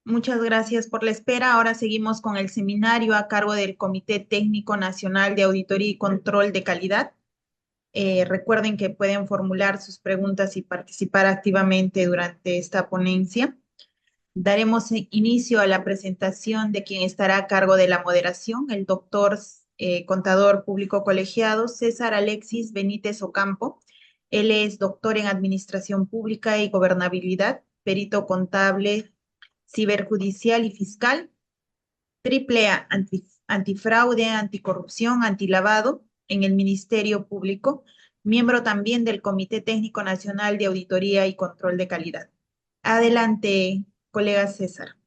Muchas gracias por la espera. Ahora seguimos con el seminario a cargo del Comité Técnico Nacional de Auditoría y Control de Calidad. Recuerden que pueden formular sus preguntas y participar activamente durante esta ponencia. Daremos inicio a la presentación de quien estará a cargo de la moderación, el doctor contador público colegiado César Alexis Benítez Ocampo. Él es doctor en Administración Pública y Gobernabilidad, perito contable, ciberjudicial y fiscal, triple A, antifraude, anticorrupción, antilavado en el Ministerio Público, miembro también del Comité Técnico Nacional de Auditoría y Control de Calidad. Adelante, colega César.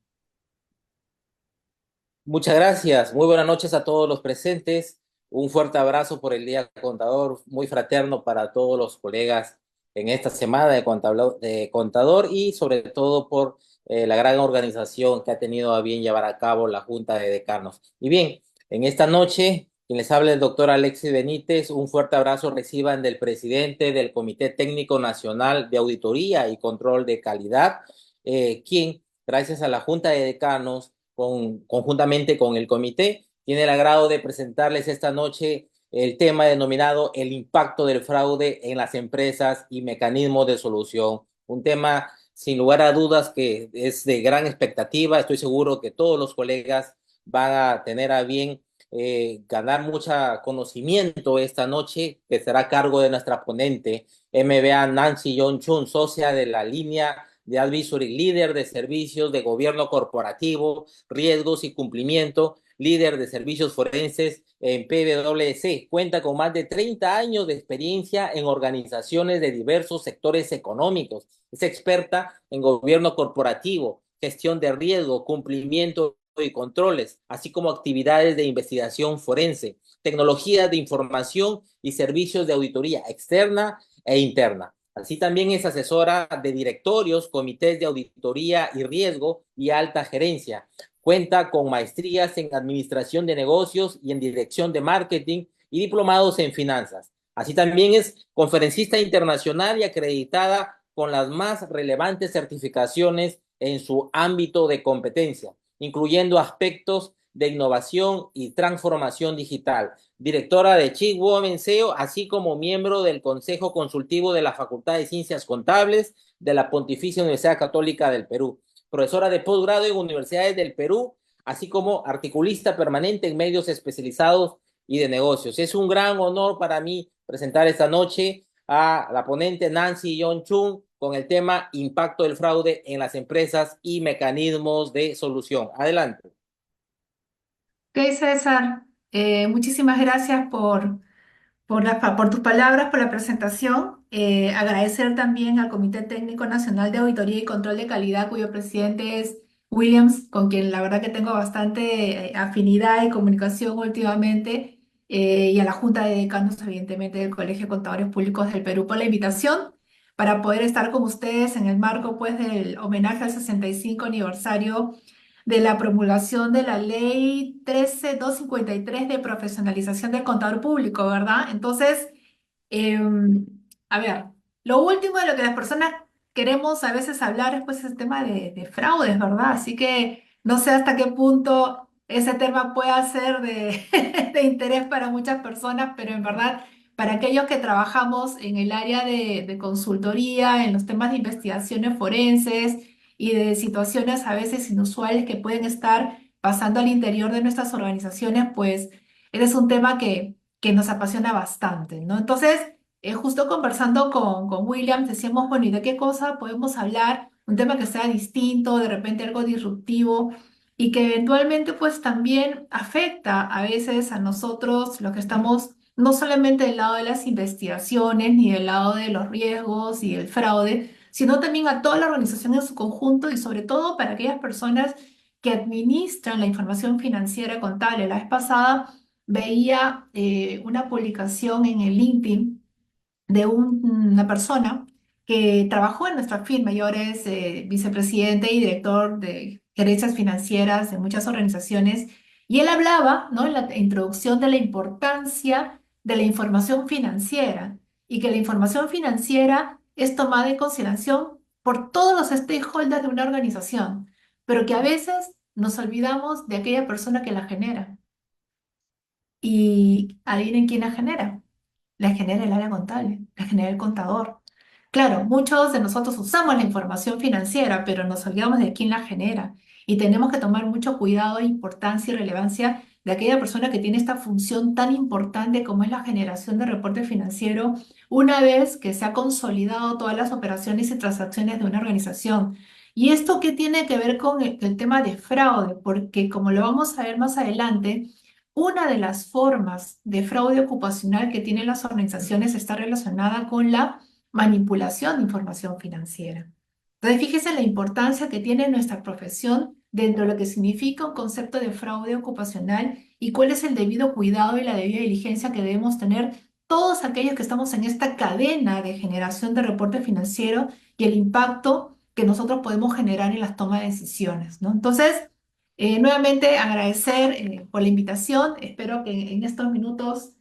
Muchas gracias. Muy buenas noches a todos los presentes. Un fuerte abrazo por el Día del Contador, muy fraterno para todos los colegas en esta semana de contador y sobre todo por la gran organización que ha tenido a bien llevar a cabo la Junta de Decanos. Y bien, en esta noche, quien les habla el doctor Alexis Benítez, un fuerte abrazo reciban del presidente del Comité Técnico Nacional de Auditoría y Control de Calidad, quien, gracias a la Junta de Decanos, conjuntamente con el comité, tiene el agrado de presentarles esta noche el tema denominado el impacto del fraude en las empresas y mecanismos de solución. Un tema sin lugar a dudas que es de gran expectativa. Estoy seguro que todos los colegas van a tener a bien ganar mucho conocimiento esta noche, que será a cargo de nuestra ponente, MBA Nancy Yon Chun, socia de la línea de Advisory, líder de servicios de gobierno corporativo, riesgos y cumplimiento, líder de servicios forenses en PwC. Cuenta con más de 30 años de experiencia en organizaciones de diversos sectores económicos. Es experta en gobierno corporativo, gestión de riesgo, cumplimiento y controles, así como actividades de investigación forense, tecnologías de información y servicios de auditoría externa e interna. Así también es asesora de directorios, comités de auditoría y riesgo y alta gerencia. Cuenta con maestrías en administración de negocios y en dirección de marketing y diplomados en finanzas. Así también es conferencista internacional y acreditada con las más relevantes certificaciones en su ámbito de competencia, incluyendo aspectos de innovación y transformación digital, directora de Chic Women SEO, así como miembro del Consejo Consultivo de la Facultad de Ciencias Contables de la Pontificia Universidad Católica del Perú, profesora de posgrado en universidades del Perú, así como articulista permanente en medios especializados y de negocios. Es un gran honor para mí presentar esta noche a la ponente Nancy Yon Chun con el tema Impacto del fraude en las empresas y mecanismos de solución. Adelante. Ok, César, muchísimas gracias por tus palabras, por la presentación. Agradecer también al Comité Técnico Nacional de Auditoría y Control de Calidad, cuyo presidente es Williams, con quien la verdad que tengo bastante afinidad y comunicación últimamente, y a la Junta de Decanos, evidentemente, del Colegio de Contadores Públicos del Perú por la invitación para poder estar con ustedes en el marco pues, del homenaje al 65 aniversario de la promulgación de la ley 13253 de profesionalización del contador público, ¿verdad? Entonces, em, a ver, lo último de lo que las personas queremos a veces hablar es pues el tema de fraudes, ¿verdad? Así que no sé hasta qué punto ese tema pueda ser de, de interés para muchas personas, pero en verdad, para aquellos que trabajamos en el área de consultoría, en los temas de investigaciones forenses, y de situaciones a veces inusuales que pueden estar pasando al interior de nuestras organizaciones, pues ese es un tema que nos apasiona bastante, ¿no? Entonces, justo conversando con William, decíamos, bueno, ¿y de qué cosa podemos hablar? Un tema que sea distinto, de repente algo disruptivo y que eventualmente pues también afecta a veces a nosotros, los que estamos no solamente del lado de las investigaciones ni del lado de los riesgos y el fraude, sino también a toda la organización en su conjunto y sobre todo para aquellas personas que administran la información financiera contable. La vez pasada veía una publicación en el LinkedIn de una persona que trabajó en nuestra firma y ahora es vicepresidente y director de gerencias financieras de muchas organizaciones. Y él hablaba, ¿no?, en la introducción de la importancia de la información financiera y que la información financiera es tomada en consideración por todos los stakeholders de una organización. pero que a veces nos olvidamos de aquella persona que la genera. Y adivinen quién la genera. La genera el área contable, la genera el contador. Claro, muchos de nosotros usamos la información financiera, pero nos olvidamos de quién la genera. Y tenemos que tomar mucho cuidado e importancia y relevancia de aquella persona que tiene esta función tan importante como es la generación de reporte financiero, una vez que se ha consolidado todas las operaciones y transacciones de una organización. ¿Y esto qué tiene que ver con el tema de fraude? Porque como lo vamos a ver más adelante, una de las formas de fraude ocupacional que tienen las organizaciones está relacionada con la manipulación de información financiera. Entonces, fíjese la importancia que tiene nuestra profesión dentro de lo que significa un concepto de fraude ocupacional y cuál es el debido cuidado y la debida diligencia que debemos tener todos aquellos que estamos en esta cadena de generación de reporte financiero y el impacto que nosotros podemos generar en las tomas de decisiones, ¿no? Entonces, nuevamente agradecer por la invitación. Espero que en estos minutos,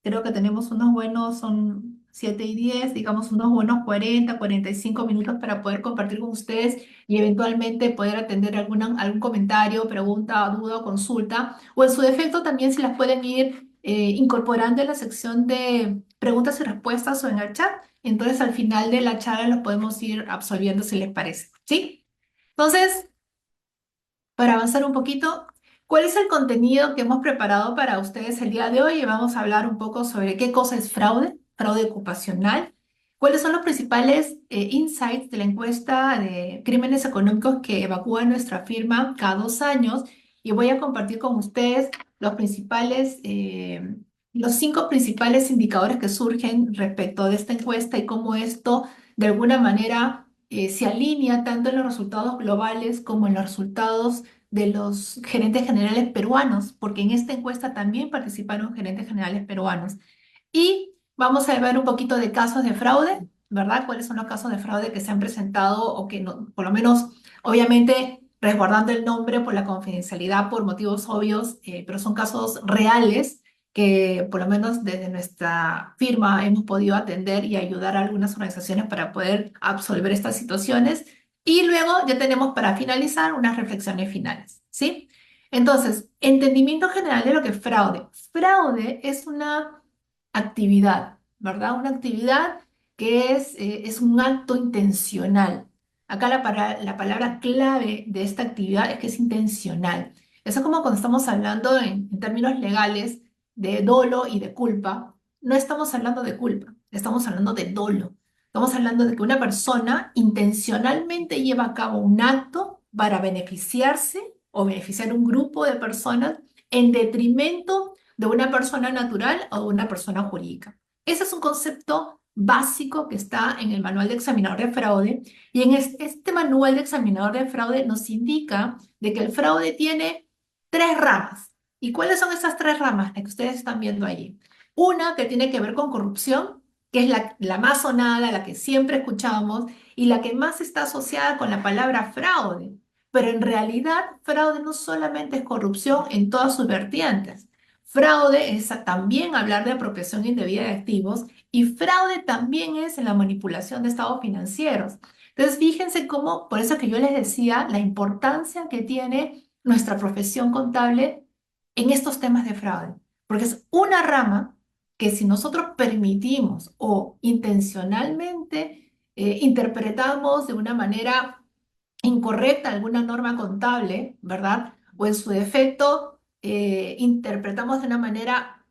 creo que tenemos unos buenos, son 7:10, digamos unos buenos 45 minutos para poder compartir con ustedes y eventualmente poder atender algún comentario, pregunta, duda o consulta. O en su defecto también si las pueden ir incorporando en la sección de preguntas y respuestas o en el chat. Entonces al final de la charla los podemos ir absolviendo si les parece. ¿Sí? Entonces, para avanzar un poquito, ¿cuál es el contenido que hemos preparado para ustedes el día de hoy? Y vamos a hablar un poco sobre qué cosa es fraude, fraude ocupacional, cuáles son los principales insights de la encuesta de crímenes económicos que evacúa nuestra firma cada 2 años, y voy a compartir con ustedes los 5 principales indicadores que surgen respecto de esta encuesta y cómo esto de alguna manera se alinea tanto en los resultados globales como en los resultados de los gerentes generales peruanos, porque en esta encuesta también participaron gerentes generales peruanos. Y vamos a ver un poquito de casos de fraude, ¿verdad? ¿Cuáles son los casos de fraude que se han presentado o que no, por lo menos, obviamente, resguardando el nombre por la confidencialidad, por motivos obvios, pero son casos reales que por lo menos desde nuestra firma hemos podido atender y ayudar a algunas organizaciones para poder absolver estas situaciones. Y luego ya tenemos para finalizar unas reflexiones finales, ¿sí? Entonces, entendimiento general de lo que es fraude. Fraude es una actividad, ¿verdad? Una actividad que es un acto intencional. Acá la palabra clave de esta actividad es que es intencional. Eso es como cuando estamos hablando en términos legales de dolo y de culpa. No estamos hablando de culpa, estamos hablando de dolo. Estamos hablando de que una persona intencionalmente lleva a cabo un acto para beneficiarse o beneficiar a un grupo de personas en detrimento de una persona natural o de una persona jurídica. Ese es un concepto básico que está en el manual de examinador de fraude, y en este manual de examinador de fraude nos indica de que el fraude tiene 3 ramas. ¿Y cuáles son esas 3 ramas que ustedes están viendo allí? Una que tiene que ver con corrupción, que es la más sonada, la que siempre escuchamos y la que más está asociada con la palabra fraude. Pero en realidad, fraude no solamente es corrupción en todas sus vertientes. Fraude es también hablar de apropiación indebida de activos, y fraude también es en la manipulación de estados financieros. Entonces, fíjense cómo, por eso que yo les decía, la importancia que tiene nuestra profesión contable en estos temas de fraude, porque es una rama que si nosotros permitimos o intencionalmente interpretamos de una manera incorrecta alguna norma contable, ¿verdad? O en su defecto, interpretamos de una manera,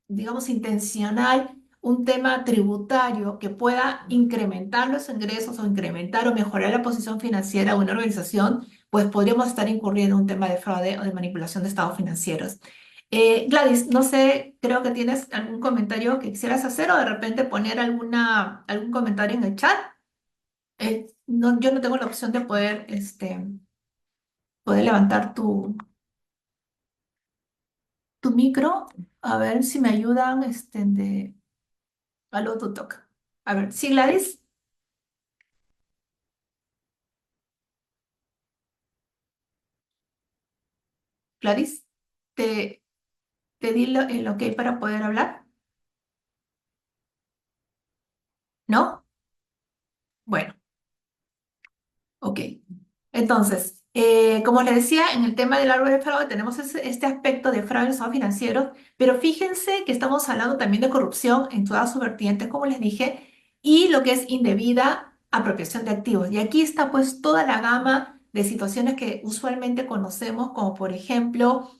digamos, intencional un tema tributario que pueda incrementar los ingresos o incrementar o mejorar la posición financiera de una organización, pues podríamos estar incurriendo en un tema de fraude o de manipulación de estados financieros. Gladys, no sé, creo que tienes algún comentario que quisieras hacer o de repente poner algún comentario en el chat. No, yo no tengo la opción de poder levantar tu micro. A ver si me ayudan, Aló, tu toca. A ver, sí, Gladys. Gladys, ¿te, te di el ok para poder hablar? ¿No? Bueno, ok. Entonces, como les decía, en el tema del árbol de fraude tenemos este aspecto de fraude en los estados financieros, pero fíjense que estamos hablando también de corrupción en todas sus vertientes, como les dije, y lo que es indebida apropiación de activos. Y aquí está pues toda la gama de situaciones que usualmente conocemos, como por ejemplo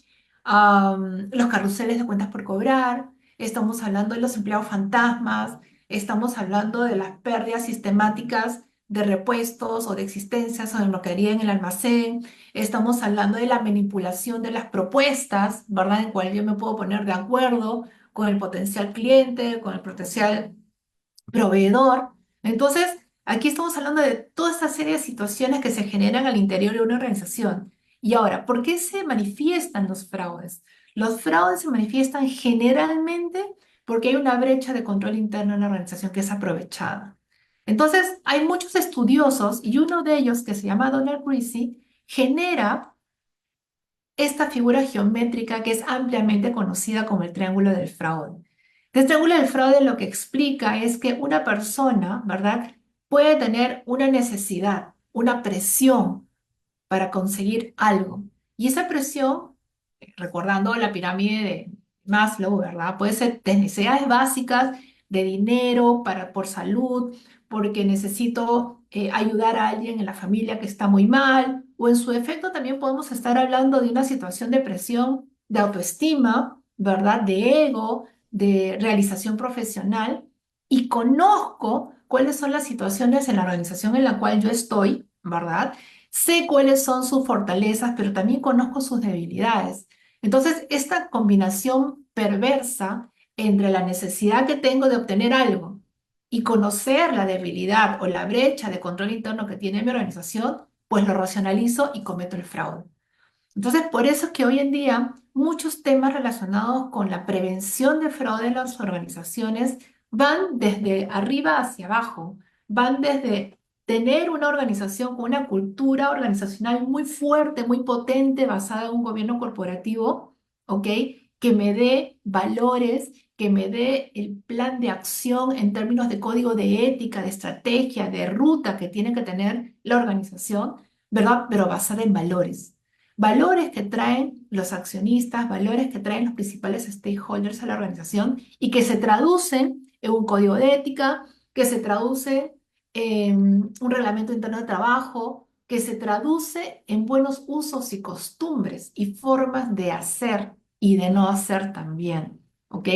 los carruseles de cuentas por cobrar, estamos hablando de los empleados fantasmas, estamos hablando de las pérdidas sistemáticas de repuestos o de existencias o de lo que haría en el almacén, estamos hablando de la manipulación de las propuestas, ¿verdad? En cual yo me puedo poner de acuerdo con el potencial cliente, con el potencial proveedor. Entonces, aquí estamos hablando de toda esta serie de situaciones que se generan al interior de una organización. Y ahora, ¿por qué se manifiestan los fraudes? Los fraudes se manifiestan generalmente porque hay una brecha de control interno en la organización que es aprovechada. Entonces, hay muchos estudiosos y uno de ellos, que se llama Donald Creasy, genera esta figura geométrica que es ampliamente conocida como el triángulo del fraude. El triángulo del fraude lo que explica es que una persona, ¿verdad?, puede tener una necesidad, una presión para conseguir algo. Y esa presión, recordando la pirámide de Maslow, ¿verdad? Puede ser de necesidades básicas, de dinero, por salud, porque necesito ayudar a alguien en la familia que está muy mal, o en su defecto también podemos estar hablando de una situación de presión, de autoestima, ¿verdad? De ego, de realización profesional, y conozco cuáles son las situaciones en la organización en la cual yo estoy, ¿verdad? Sé cuáles son sus fortalezas, pero también conozco sus debilidades. Entonces, esta combinación perversa entre la necesidad que tengo de obtener algo y conocer la debilidad o la brecha de control interno que tiene mi organización, pues lo racionalizo y cometo el fraude. Entonces, por eso es que hoy en día muchos temas relacionados con la prevención de fraude en las organizaciones van desde arriba hacia abajo, van desde tener una organización con una cultura organizacional muy fuerte, muy potente, basada en un gobierno corporativo, ¿ok? Que me dé valores, que me dé el plan de acción en términos de código de ética, de estrategia, de ruta que tiene que tener la organización, ¿verdad? Pero basada en valores. Valores que traen los accionistas, valores que traen los principales stakeholders a la organización y que se traducen en un código de ética, que se traduce en un reglamento interno de trabajo, que se traduce en buenos usos y costumbres y formas de hacer y de no hacer también, ¿ok?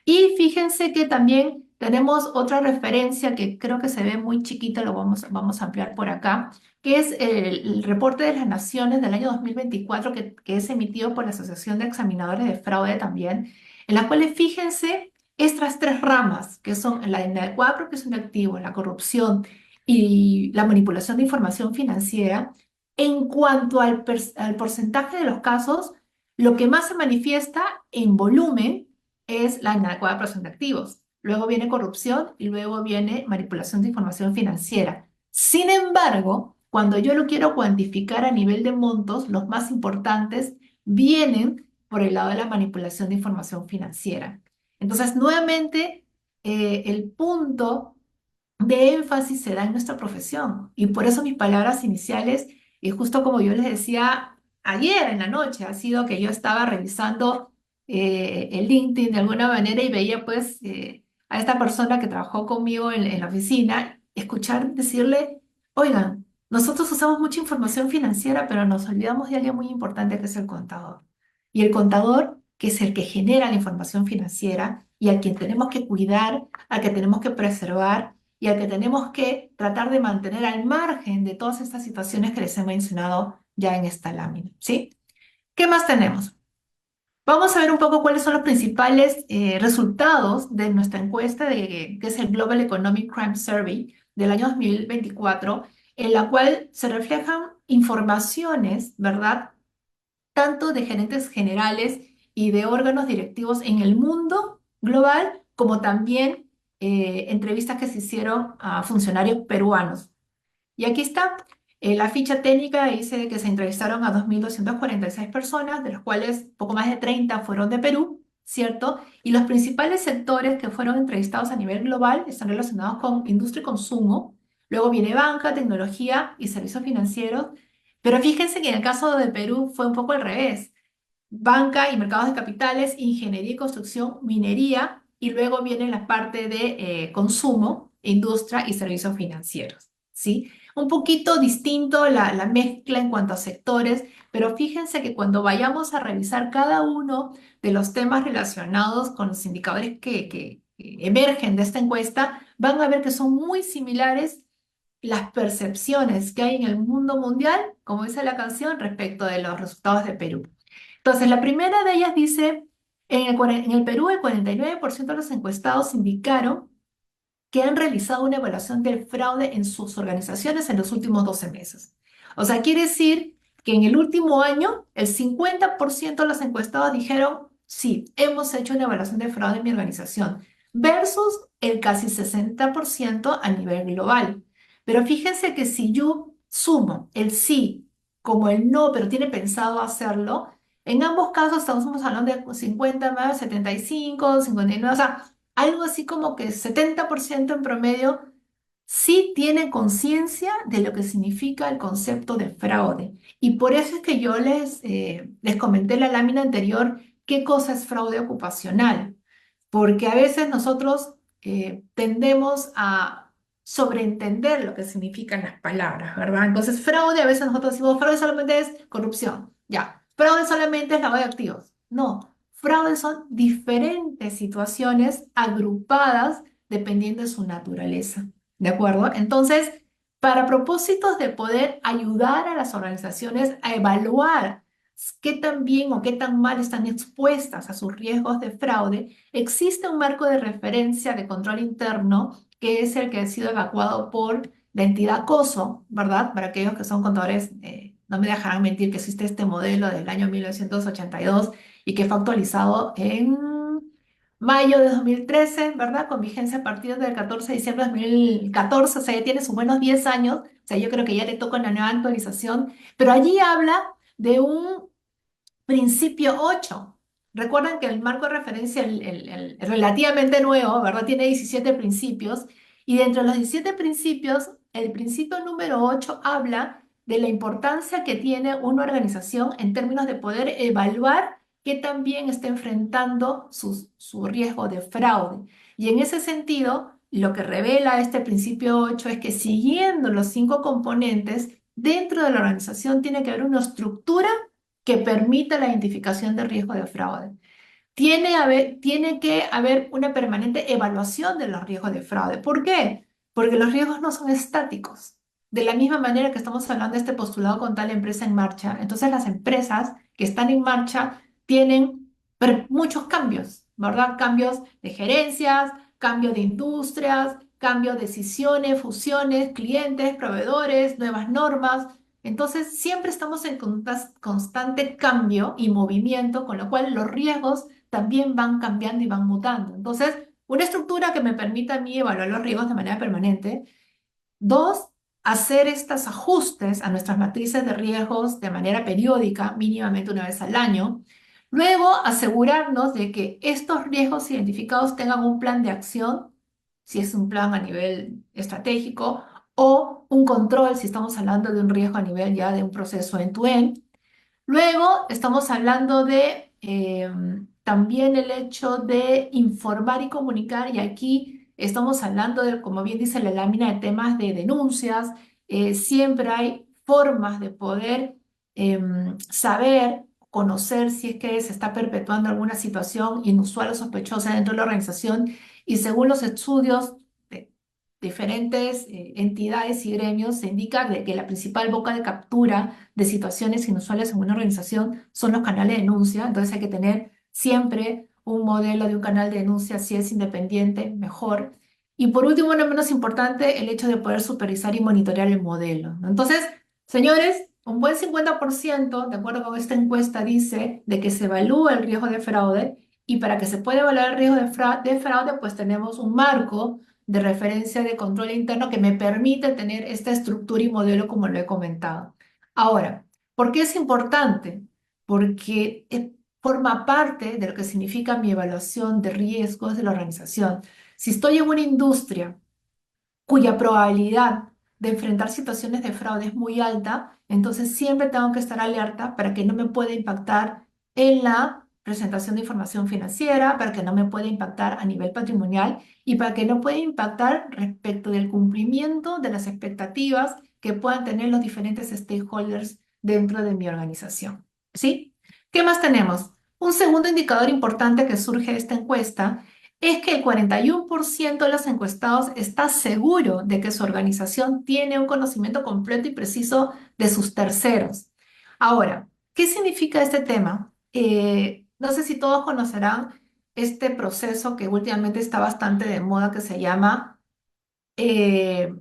Y fíjense que también tenemos otra referencia que creo que se ve muy chiquita, vamos a ampliar por acá, que es el reporte de las Naciones del año 2024 que es emitido por la Asociación de Examinadores de Fraude también, en las cuales fíjense estas tres ramas, que son la inadecuada apropiación de activos, la corrupción y la manipulación de información financiera. En cuanto al porcentaje de los casos, lo que más se manifiesta en volumen es la inadecuada apropiación de activos. Luego viene corrupción y luego viene manipulación de información financiera. Sin embargo, cuando yo lo quiero cuantificar a nivel de montos, los más importantes vienen por el lado de la manipulación de información financiera. Entonces, nuevamente, el punto de énfasis se da en nuestra profesión. Y por eso mis palabras iniciales, y justo como yo les decía ayer en la noche, ha sido que yo estaba revisando el LinkedIn de alguna manera y veía pues a esta persona que trabajó conmigo en la oficina, escuchar decirle, oigan, nosotros usamos mucha información financiera, pero nos olvidamos de alguien muy importante que es el contador. Y el contador, que es el que genera la información financiera y al quien tenemos que cuidar, al que tenemos que preservar y al que tenemos que tratar de mantener al margen de todas estas situaciones que les he mencionado ya en esta lámina, ¿sí? ¿Qué más tenemos? Vamos a ver un poco cuáles son los principales resultados de nuestra encuesta, que es el Global Economic Crime Survey del año 2024, en la cual se reflejan informaciones, ¿verdad?, tanto de gerentes generales y de órganos directivos en el mundo global, como también entrevistas que se hicieron a funcionarios peruanos. Y aquí está la ficha técnica, dice que se entrevistaron a 2.246 personas, de las cuales poco más de 30 fueron de Perú, ¿cierto? Y los principales sectores que fueron entrevistados a nivel global están relacionados con industria y consumo, luego viene banca, tecnología y servicios financieros, Pero fíjense que en el caso de Perú fue un poco al revés. Banca y mercados de capitales, ingeniería y construcción, minería, y luego viene la parte de consumo, industria y servicios financieros, ¿sí? Un poquito distinto la mezcla en cuanto a sectores, pero fíjense que cuando vayamos a revisar cada uno de los temas relacionados con los indicadores que emergen de esta encuesta, van a ver que son muy similares las percepciones que hay en el mundo mundial, como dice la canción, respecto de los resultados de Perú. Entonces, la primera de ellas dice, en el Perú el 49% de los encuestados indicaron que han realizado una evaluación del fraude en sus organizaciones en los últimos 12 meses. O sea, quiere decir que en el último año el 50% de los encuestados dijeron, sí, hemos hecho una evaluación de fraude en mi organización, versus el casi 60% a nivel global. Pero fíjense que si yo sumo el sí como el no, pero tiene pensado hacerlo, en ambos casos estamos hablando de 50 más 75, 59, o sea, algo así como que 70% en promedio sí tiene conciencia de lo que significa el concepto de fraude. Y por eso es que yo les comenté en la lámina anterior qué cosa es fraude ocupacional, porque a veces nosotros tendemos a sobreentender lo que significan las palabras, ¿verdad? Entonces, fraude, a veces nosotros decimos, fraude solamente es corrupción, ya. Fraude solamente es lavado de activos. No, fraude son diferentes situaciones agrupadas dependiendo de su naturaleza, ¿de acuerdo? Entonces, para propósitos de poder ayudar a las organizaciones a evaluar qué tan bien o qué tan mal están expuestas a sus riesgos de fraude, existe un marco de referencia de control interno que es el que ha sido evacuado por la entidad COSO, ¿verdad? Para aquellos que son contadores, no me dejarán mentir que existe este modelo del año 1982 y que fue actualizado en mayo de 2013, ¿verdad? Con vigencia a partir del 14 de diciembre de 2014, o sea, ya tiene sus buenos 10 años, o sea, yo creo que ya le toca una nueva actualización, pero allí habla de un principio 8. Recuerdan que el marco de referencia, el relativamente nuevo, ¿verdad? Tiene 17 principios y dentro de los 17 principios, el principio número 8 habla de la importancia que tiene una organización en términos de poder evaluar qué también está enfrentando su riesgo de fraude. Y en ese sentido, lo que revela este principio 8 es que siguiendo los 5 componentes, dentro de la organización tiene que haber una estructura que permita la identificación de riesgo de fraude. Tiene que haber una permanente evaluación de los riesgos de fraude. ¿Por qué? Porque los riesgos no son estáticos. De la misma manera que estamos hablando de este postulado con tal empresa en marcha, entonces las empresas que están en marcha tienen muchos cambios, ¿verdad? Cambios de gerencias, cambio de industrias, cambio de decisiones, fusiones, clientes, proveedores, nuevas normas. Entonces, siempre estamos en constante cambio y movimiento, con lo cual los riesgos también van cambiando y van mutando. Entonces, una estructura que me permita a mí evaluar los riesgos de manera permanente. Dos, hacer estos ajustes a nuestras matrices de riesgos de manera periódica, mínimamente una vez al año. Luego, asegurarnos de que estos riesgos identificados tengan un plan de acción, si es un plan a nivel estratégico, o un control, si estamos hablando de un riesgo a nivel ya de un proceso end-to-end. Luego estamos hablando de también el hecho de informar y comunicar, y aquí estamos hablando de, como bien dice la lámina, de temas de denuncias. Siempre hay formas de poder saber, conocer si es que se está perpetuando alguna situación inusual o sospechosa dentro de la organización, y según los estudios de diferentes entidades y gremios, se indica de que la principal boca de captura de situaciones inusuales en una organización son los canales de denuncia. Entonces hay que tener siempre un modelo de un canal de denuncia, si es independiente, mejor. Y por último, no menos importante, el hecho de poder supervisar y monitorear el modelo, ¿no? Entonces, señores, un buen 50%, de acuerdo con esta encuesta, dice de que se evalúa el riesgo de fraude, y para que se pueda evaluar el riesgo de fraude, pues tenemos un marco de referencia de control interno que me permite tener esta estructura y modelo como lo he comentado. Ahora, ¿por qué es importante? Porque forma parte de lo que significa mi evaluación de riesgos de la organización. Si estoy en una industria cuya probabilidad de enfrentar situaciones de fraude es muy alta, Entonces siempre tengo que estar alerta para que no me pueda impactar en la presentación de información financiera, para que no me pueda impactar a nivel patrimonial y para que no pueda impactar respecto del cumplimiento de las expectativas que puedan tener los diferentes stakeholders dentro de mi organización. ¿Sí? ¿Qué más tenemos? Un segundo indicador importante que surge de esta encuesta es que el 41% de los encuestados está seguro de que su organización tiene un conocimiento completo y preciso de sus terceros. Ahora, ¿qué significa este tema? No sé si todos conocerán este proceso que últimamente está bastante de moda que se llama eh,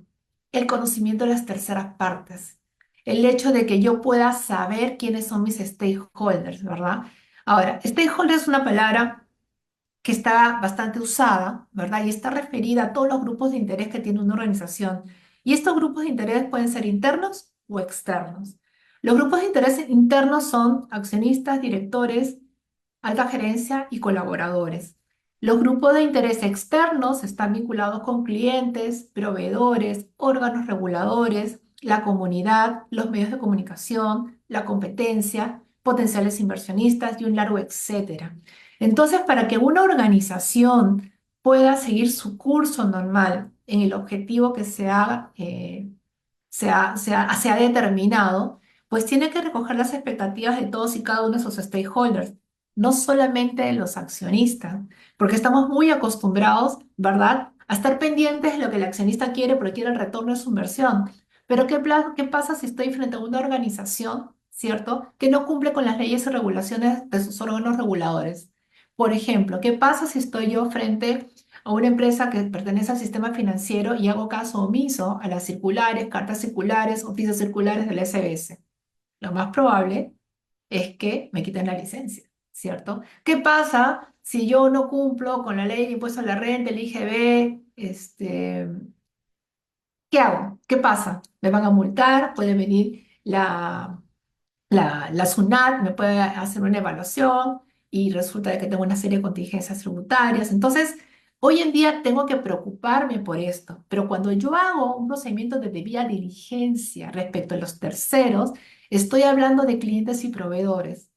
el conocimiento de las terceras partes. El hecho de que yo pueda saber quiénes son mis stakeholders, ¿verdad? Ahora, stakeholder es una palabra que está bastante usada, ¿verdad? Y está referida a todos los grupos de interés que tiene una organización. Y estos grupos de interés pueden ser internos o externos. Los grupos de interés internos son accionistas, directores, alta gerencia y colaboradores. Los grupos de interés externos están vinculados con clientes, proveedores, órganos reguladores, la comunidad, los medios de comunicación, la competencia, potenciales inversionistas y un largo etcétera. Entonces, para que una organización pueda seguir su curso normal en el objetivo que se ha determinado, pues tiene que recoger las expectativas de todos y cada uno de esos stakeholders, no solamente de los accionistas, porque estamos muy acostumbrados, ¿verdad?, a estar pendientes de lo que el accionista quiere, porque quiere el retorno de su inversión. Pero ¿qué pasa si estoy frente a una organización, ¿cierto?, que no cumple con las leyes y regulaciones de sus órganos reguladores? Por ejemplo, ¿qué pasa si estoy yo frente a una empresa que pertenece al sistema financiero y hago caso omiso a las circulares, cartas circulares, oficios circulares del SBS? Lo más probable es que me quiten la licencia, ¿cierto? ¿Qué pasa si yo no cumplo con la ley de impuesto a la renta, el IGB? ¿Qué hago? ¿Qué pasa? ¿Me van a multar? ¿Puede venir la SUNAT, me puede hacer una evaluación y resulta de que tengo una serie de contingencias tributarias? Entonces, hoy en día tengo que preocuparme por esto, pero cuando yo hago un procedimiento de debida diligencia respecto a los terceros, estoy hablando de clientes y proveedores.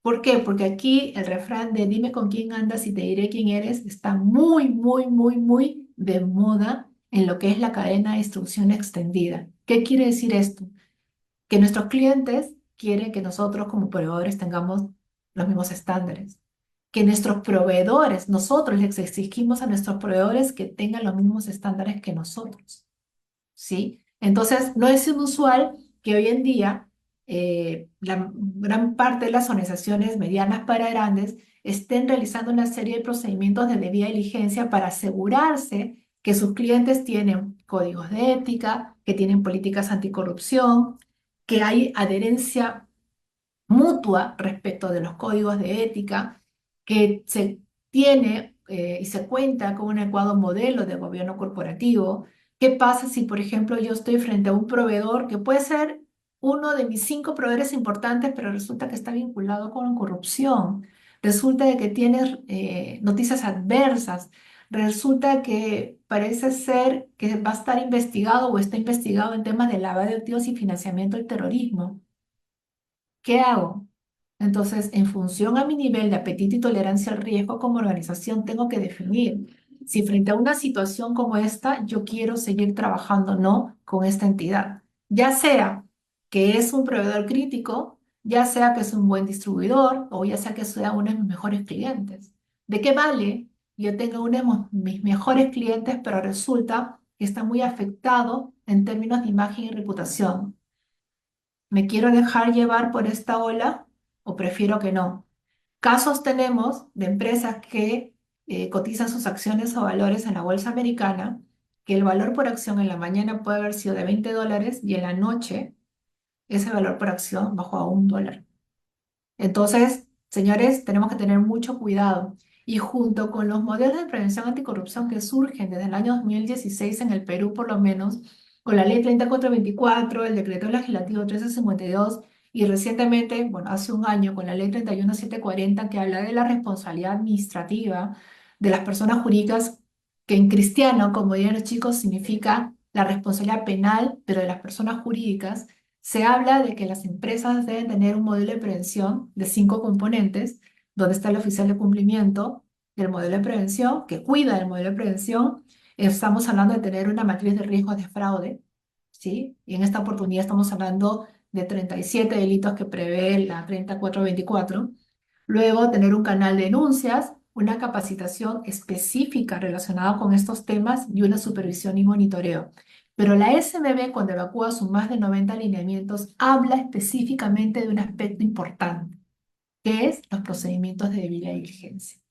¿Por qué? Porque aquí el refrán de dime con quién andas y te diré quién eres está muy, muy, muy, muy de moda en lo que es la cadena de distribución extendida. ¿Qué quiere decir esto? Que nuestros clientes quieren que nosotros como proveedores tengamos los mismos estándares, que nuestros proveedores, nosotros les exigimos a nuestros proveedores que tengan los mismos estándares que nosotros, ¿sí? Entonces, no es inusual que hoy en día la gran parte de las organizaciones medianas para grandes estén realizando una serie de procedimientos de debida diligencia para asegurarse que sus clientes tienen códigos de ética, que tienen políticas anticorrupción, que hay adherencia mutua respecto de los códigos de ética, que se tiene y se cuenta con un adecuado modelo de gobierno corporativo. ¿Qué pasa si, por ejemplo, yo estoy frente a un proveedor que puede ser uno de mis 5 proveedores importantes, pero resulta que está vinculado con corrupción? Resulta de que tiene noticias adversas. Resulta que parece ser que va a estar investigado o está investigado en temas de lavado de activos y financiamiento del terrorismo. ¿Qué hago? Entonces, en función a mi nivel de apetito y tolerancia al riesgo como organización, tengo que definir si frente a una situación como esta, yo quiero seguir trabajando o no con esta entidad. Ya sea que es un proveedor crítico, ya sea que es un buen distribuidor o ya sea que sea uno de mis mejores clientes. ¿De qué vale yo tenga uno de mis mejores clientes, pero resulta que está muy afectado en términos de imagen y reputación? ¿Me quiero dejar llevar por esta ola o prefiero que no? Casos tenemos de empresas que cotizan sus acciones o valores en la bolsa americana, que el valor por acción en la mañana puede haber sido de $20 y en la noche ese valor por acción bajó a $1. Entonces, señores, tenemos que tener mucho cuidado. Y junto con los modelos de prevención anticorrupción que surgen desde el año 2016 en el Perú, por lo menos, con la ley 3424, el decreto legislativo 1352 y recientemente, bueno, hace un año, con la ley 31740 que habla de la responsabilidad administrativa de las personas jurídicas, que en cristiano, como dirían los chicos, significa la responsabilidad penal, pero de las personas jurídicas. se habla de que las empresas deben tener un modelo de prevención de 5 componentes, donde está el oficial de cumplimiento del modelo de prevención, que cuida del modelo de prevención. Estamos hablando de tener una matriz de riesgos de fraude, ¿sí? Y en esta oportunidad estamos hablando de 37 delitos que prevé la 3424. Luego, tener un canal de denuncias, una capacitación específica relacionada con estos temas y una supervisión y monitoreo. Pero la SMB, cuando evacúa sus más de 90 lineamientos, habla específicamente de un aspecto importante, que es los procedimientos de debida diligencia,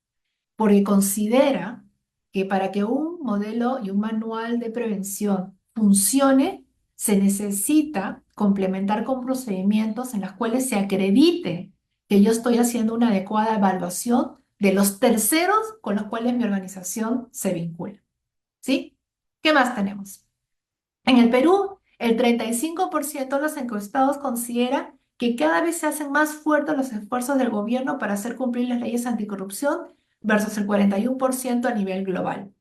porque considera que para que un modelo y un manual de prevención funcione, se necesita complementar con procedimientos en los cuales se acredite que yo estoy haciendo una adecuada evaluación de los terceros con los cuales mi organización se vincula. ¿Sí? ¿Qué más tenemos? En el Perú, el 35% de los encuestados considera que cada vez se hacen más fuertes los esfuerzos del gobierno para hacer cumplir las leyes anticorrupción versus el 41% a nivel global.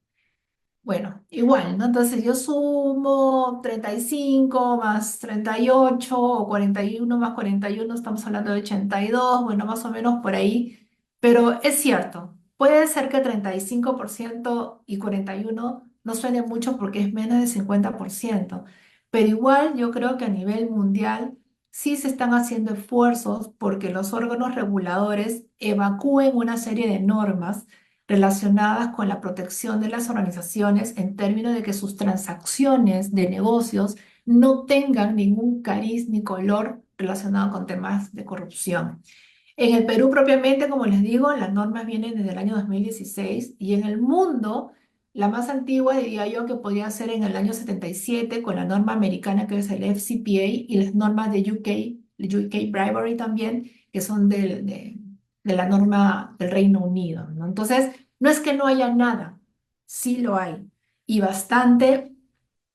Bueno, igual, ¿no? Entonces yo sumo 35 más 38 o 41 más 41, estamos hablando de 82, bueno, más o menos por ahí. Pero es cierto, puede ser que 35% y 41 no suene mucho porque es menos del 50%, pero igual yo creo que a nivel mundial sí se están haciendo esfuerzos porque los órganos reguladores evacúen una serie de normas relacionadas con la protección de las organizaciones en términos de que sus transacciones de negocios no tengan ningún cariz ni color relacionado con temas de corrupción. En el Perú propiamente, como les digo, las normas vienen desde el año 2016 y en el mundo, la más antigua diría yo que podría ser en el año 77 con la norma americana que es el FCPA y las normas de UK Bribery también, que son de la norma del Reino Unido, ¿no? Entonces, no es que no haya nada, sí lo hay. Y bastante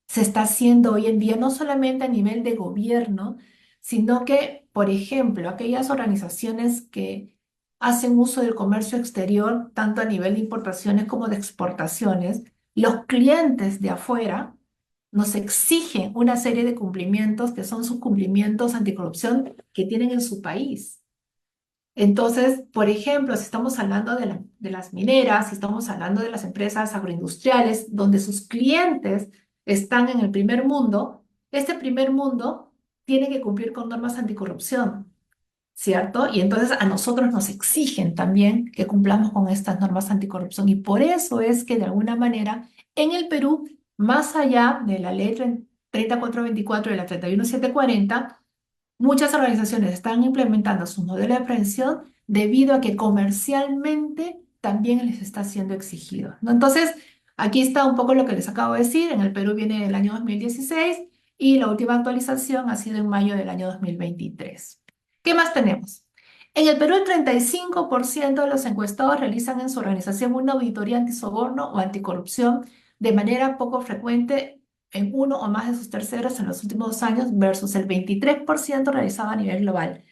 se está haciendo hoy en día, no solamente a nivel de gobierno, sino que, por ejemplo, aquellas organizaciones que hacen uso del comercio exterior, tanto a nivel de importaciones como de exportaciones, los clientes de afuera nos exigen una serie de cumplimientos que son sus cumplimientos anticorrupción que tienen en su país. Entonces, por ejemplo, si estamos hablando de las mineras, si estamos hablando de las empresas agroindustriales, donde sus clientes están en el primer mundo, este primer mundo tiene que cumplir con normas anticorrupción, ¿cierto? Y entonces a nosotros nos exigen también que cumplamos con estas normas anticorrupción. Y por eso es que de alguna manera en el Perú, más allá de la ley 3424 y la 31740, muchas organizaciones están implementando su modelo de prevención debido a que comercialmente también les está siendo exigido, ¿no? Entonces, aquí está un poco lo que les acabo de decir. En el Perú viene el año 2016 y la última actualización ha sido en mayo del año 2023. ¿Qué más tenemos? En el Perú, el 35% de los encuestados realizan en su organización una auditoría antisoborno o anticorrupción de manera poco frecuente en uno o más de sus terceros en los últimos 2 años versus el 23% realizado a nivel global.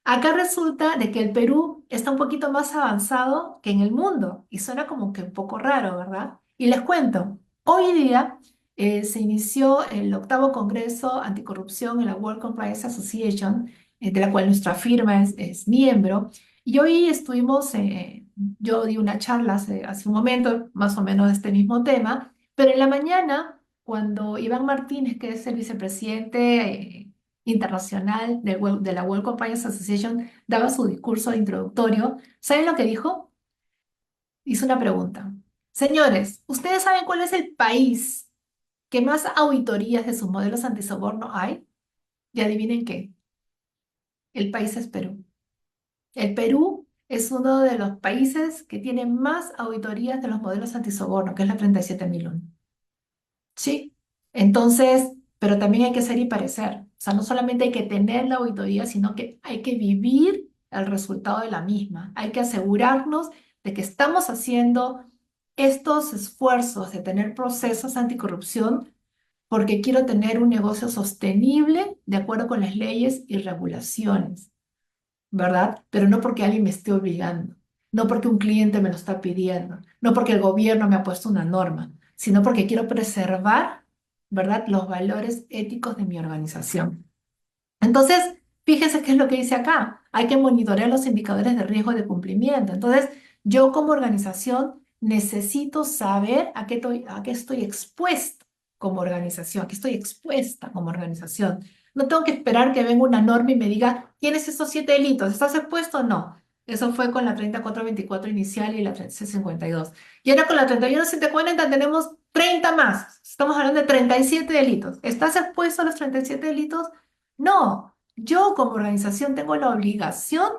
Acá resulta de que el Perú está un poquito más avanzado que en el mundo y suena como que un poco raro, ¿verdad? Y les cuento, hoy día se inició el 8º Congreso Anticorrupción en la World Compliance Association, de la cual nuestra firma es miembro, y hoy estuvimos, yo di una charla hace un momento, más o menos de este mismo tema, pero en la mañana, cuando Iván Martínez, que es el vicepresidente internacional de la World Compliance Association, daba su discurso introductorio, ¿saben lo que dijo? Hizo una pregunta. Señores, ¿ustedes saben cuál es el país que más auditorías de sus modelos antisoborno hay? Y adivinen qué, el país es Perú. El Perú es uno de los países que tiene más auditorías de los modelos antisoborno, que es la 37001. Sí, entonces, pero también hay que ser y parecer. O sea, no solamente hay que tener la auditoría, sino que hay que vivir el resultado de la misma. Hay que asegurarnos de que estamos haciendo estos esfuerzos de tener procesos anticorrupción porque quiero tener un negocio sostenible de acuerdo con las leyes y regulaciones, ¿verdad? Pero no porque alguien me esté obligando, no porque un cliente me lo está pidiendo, no porque el gobierno me ha puesto una norma, sino porque quiero preservar, ¿verdad?, los valores éticos de mi organización. Entonces, fíjese qué es lo que dice acá. Hay que monitorear los indicadores de riesgo de cumplimiento. Entonces, yo como organización necesito saber a qué estoy expuesta como organización, a qué estoy expuesta como organización. No tengo que esperar que venga una norma y me diga, ¿tienes estos 7 delitos? ¿Estás expuesto o no? Eso fue con la 3424 inicial y la 3652. Y ahora con la 31740 tenemos 30 más. Estamos hablando de 37 delitos. ¿Estás expuesto a los 37 delitos? No, yo como organización tengo la obligación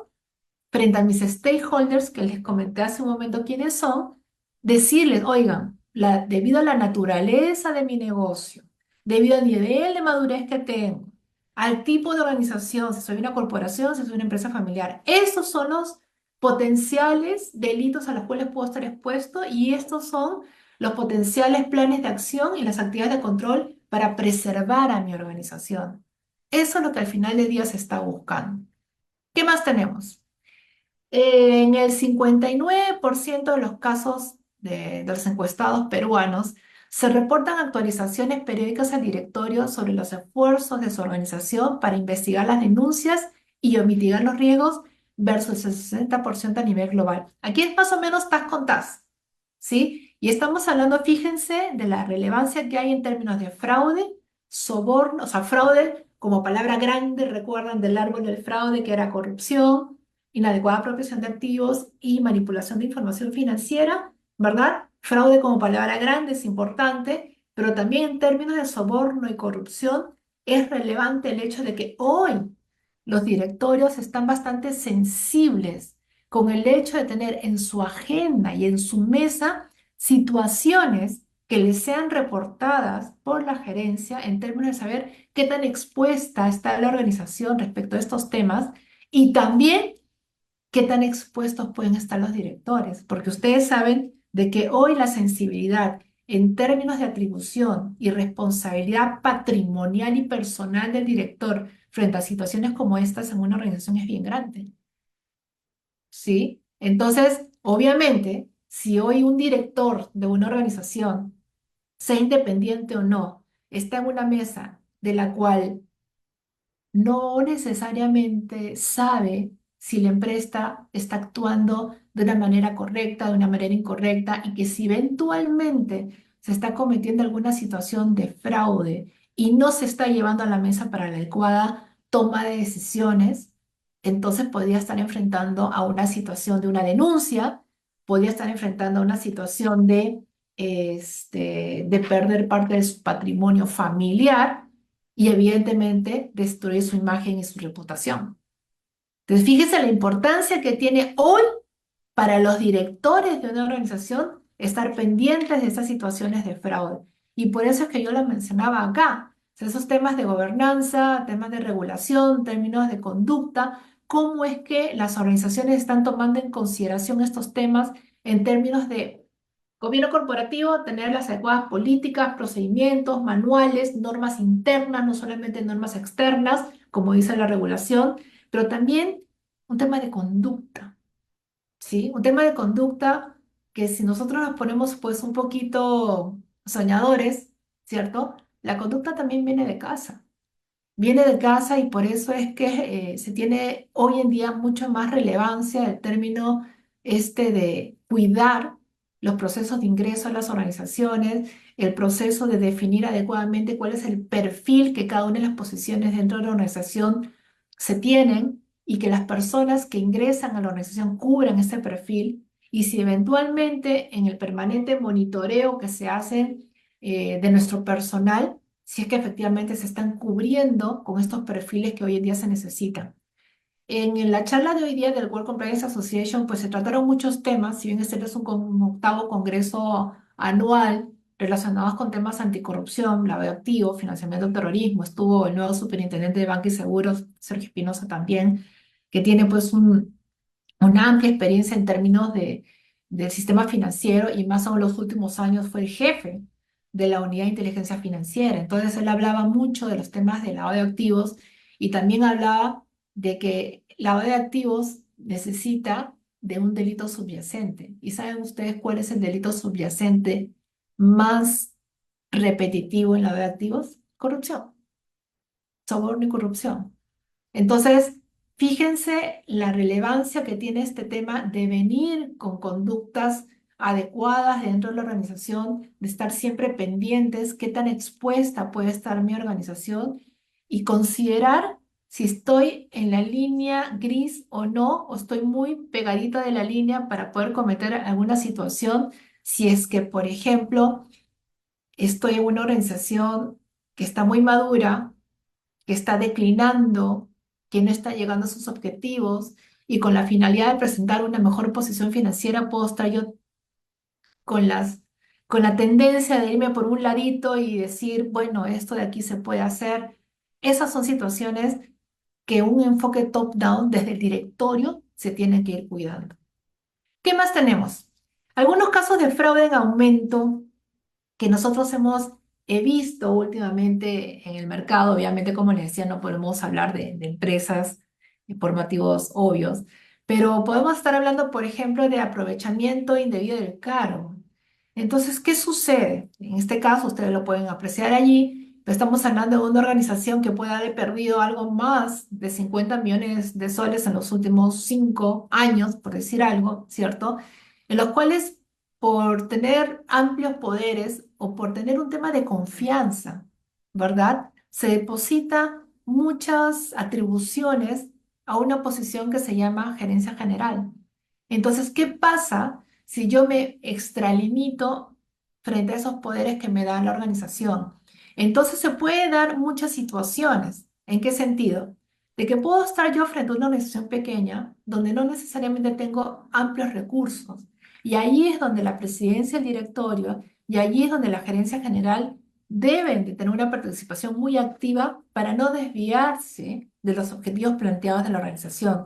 frente a mis stakeholders, que les comenté hace un momento quiénes son, decirles, oigan, debido a la naturaleza de mi negocio, debido al nivel de madurez que tengo, al tipo de organización, si soy una corporación, si soy una empresa familiar, estos son los potenciales delitos a los cuales puedo estar expuesto y estos son los potenciales planes de acción y las actividades de control para preservar a mi organización. Eso es lo que al final del día se está buscando. ¿Qué más tenemos? En el 59% de los casos de los encuestados peruanos se reportan actualizaciones periódicas al directorio sobre los esfuerzos de su organización para investigar las denuncias y o mitigar los riesgos versus el 60% a nivel global. Aquí es más o menos tas con tas, ¿sí? Y estamos hablando, fíjense, de la relevancia que hay en términos de fraude, soborno, o sea, fraude como palabra grande, recuerdan del árbol del fraude que era corrupción, inadecuada apropiación de activos y manipulación de información financiera, ¿verdad? Fraude como palabra grande es importante, pero también en términos de soborno y corrupción es relevante el hecho de que hoy los directorios están bastante sensibles con el hecho de tener en su agenda y en su mesa situaciones que les sean reportadas por la gerencia en términos de saber qué tan expuesta está la organización respecto a estos temas y también qué tan expuestos pueden estar los directores, porque ustedes saben de que hoy la sensibilidad en términos de atribución y responsabilidad patrimonial y personal del director frente a situaciones como estas en una organización es bien grande, ¿sí? Entonces, obviamente, si hoy un director de una organización, sea independiente o no, está en una mesa de la cual no necesariamente sabe si la empresa está actuando de una manera correcta, de una manera incorrecta, y que si eventualmente se está cometiendo alguna situación de fraude y no se está llevando a la mesa para la adecuada toma de decisiones, entonces podría estar enfrentando a una situación de una denuncia, podría estar enfrentando a una situación de perder parte de su patrimonio familiar y evidentemente destruir su imagen y su reputación. Entonces, fíjese la importancia que tiene hoy para los directores de una organización estar pendientes de esas situaciones de fraude. Y por eso es que yo lo mencionaba acá. O sea, esos temas de gobernanza, temas de regulación, términos de conducta, cómo es que las organizaciones están tomando en consideración estos temas en términos de gobierno corporativo, tener las adecuadas políticas, procedimientos, manuales, normas internas, no solamente normas externas, como dice la regulación, pero también un tema de conducta, ¿sí? Un tema de conducta que si nosotros nos ponemos pues un poquito soñadores, ¿cierto? La conducta también viene de casa. Viene de casa y por eso es que se tiene hoy en día mucho más relevancia el término de cuidar los procesos de ingreso a las organizaciones, el proceso de definir adecuadamente cuál es el perfil que cada una de las posiciones dentro de la organización se tienen y que las personas que ingresan a la organización cubran ese perfil y si eventualmente en el permanente monitoreo que se hace de nuestro personal, si es que efectivamente se están cubriendo con estos perfiles que hoy en día se necesitan. En la charla de hoy día del World Compliance Association, pues se trataron muchos temas, si bien este es un octavo congreso anual relacionados con temas anticorrupción, lavado de activos, financiamiento del terrorismo. Estuvo el nuevo superintendente de Banca y Seguros, Sergio Espinosa también, que tiene pues una amplia experiencia en términos del sistema financiero y más aún en los últimos años fue el jefe de la unidad de inteligencia financiera. Entonces él hablaba mucho de los temas de lavado de activos y también hablaba de que lavado de activos necesita de un delito subyacente. ¿Y saben ustedes cuál es el delito subyacente más repetitivo en lavado de activos? Corrupción, soborno y corrupción. Entonces, fíjense la relevancia que tiene este tema de venir con conductas adecuadas dentro de la organización, de estar siempre pendientes, qué tan expuesta puede estar mi organización y considerar si estoy en la línea gris o no, o estoy muy pegadita de la línea para poder cometer alguna situación, si es que, por ejemplo, estoy en una organización que está muy madura, que está declinando, que no está llegando a sus objetivos y con la finalidad de presentar una mejor posición financiera, puedo estar yo con con la tendencia de irme por un ladito y decir, bueno, esto de aquí se puede hacer. Esas son situaciones que un enfoque top-down desde el directorio se tiene que ir cuidando. ¿Qué más tenemos? Algunos casos de fraude en aumento que nosotros hemos visto últimamente en el mercado. Obviamente, como les decía, no podemos hablar de empresas por motivos obvios, pero podemos estar hablando, por ejemplo, de aprovechamiento indebido del cargo. Entonces, ¿qué sucede? En este caso, ustedes lo pueden apreciar allí, pero estamos hablando de una organización que puede haber perdido algo más de 50 millones de soles en los últimos 5 años, por decir algo, ¿cierto? En los cuales por tener amplios poderes o por tener un tema de confianza, ¿verdad? Se deposita muchas atribuciones a una posición que se llama gerencia general. Entonces, ¿qué pasa si yo me extralimito frente a esos poderes que me da la organización? Entonces se puede dar muchas situaciones. ¿En qué sentido? De que puedo estar yo frente a una organización pequeña donde no necesariamente tengo amplios recursos. Y ahí es donde la presidencia, el directorio, y allí es donde la gerencia general deben de tener una participación muy activa para no desviarse de los objetivos planteados de la organización.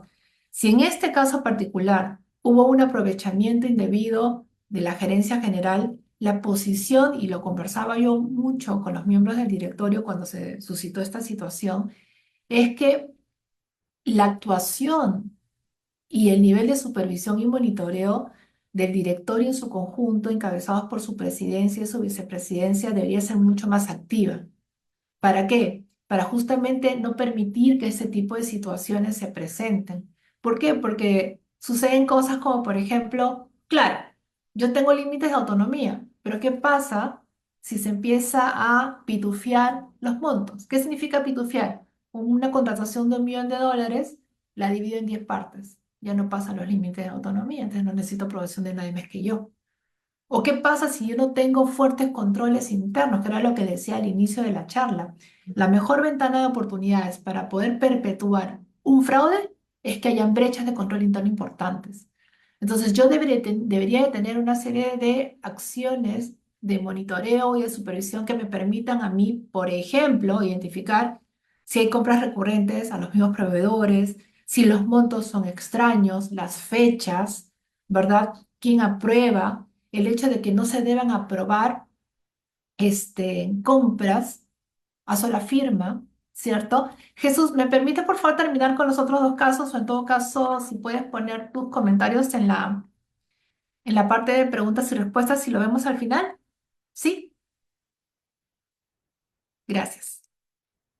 Si en este caso particular hubo un aprovechamiento indebido de la gerencia general, la posición, y lo conversaba yo mucho con los miembros del directorio cuando se suscitó esta situación, es que la actuación y el nivel de supervisión y monitoreo del directorio en su conjunto, encabezados por su presidencia y su vicepresidencia, debería ser mucho más activa. ¿Para qué? Para justamente no permitir que ese tipo de situaciones se presenten. ¿Por qué? Porque suceden cosas como, por ejemplo, claro, yo tengo límites de autonomía, pero ¿qué pasa si se empieza a pitufiar los montos? ¿Qué significa pitufiar? Una contratación de $1 millón, la divido en 10 partes. Ya no pasan los límites de autonomía, entonces no necesito aprobación de nadie más que yo. ¿O qué pasa si yo no tengo fuertes controles internos? Que era lo que decía al inicio de la charla. La mejor ventana de oportunidades para poder perpetuar un fraude es que hayan brechas de control interno importantes. Entonces yo debería de tener una serie de acciones de monitoreo y de supervisión que me permitan a mí, por ejemplo, identificar si hay compras recurrentes a los mismos proveedores, si los montos son extraños, las fechas, ¿verdad? ¿Quién aprueba? El hecho de que no se deban aprobar compras a sola firma, ¿cierto? Jesús, ¿me permite por favor terminar con los otros dos casos? O en todo caso, si puedes poner tus comentarios en en la parte de preguntas y respuestas, si lo vemos al final. ¿Sí? Gracias.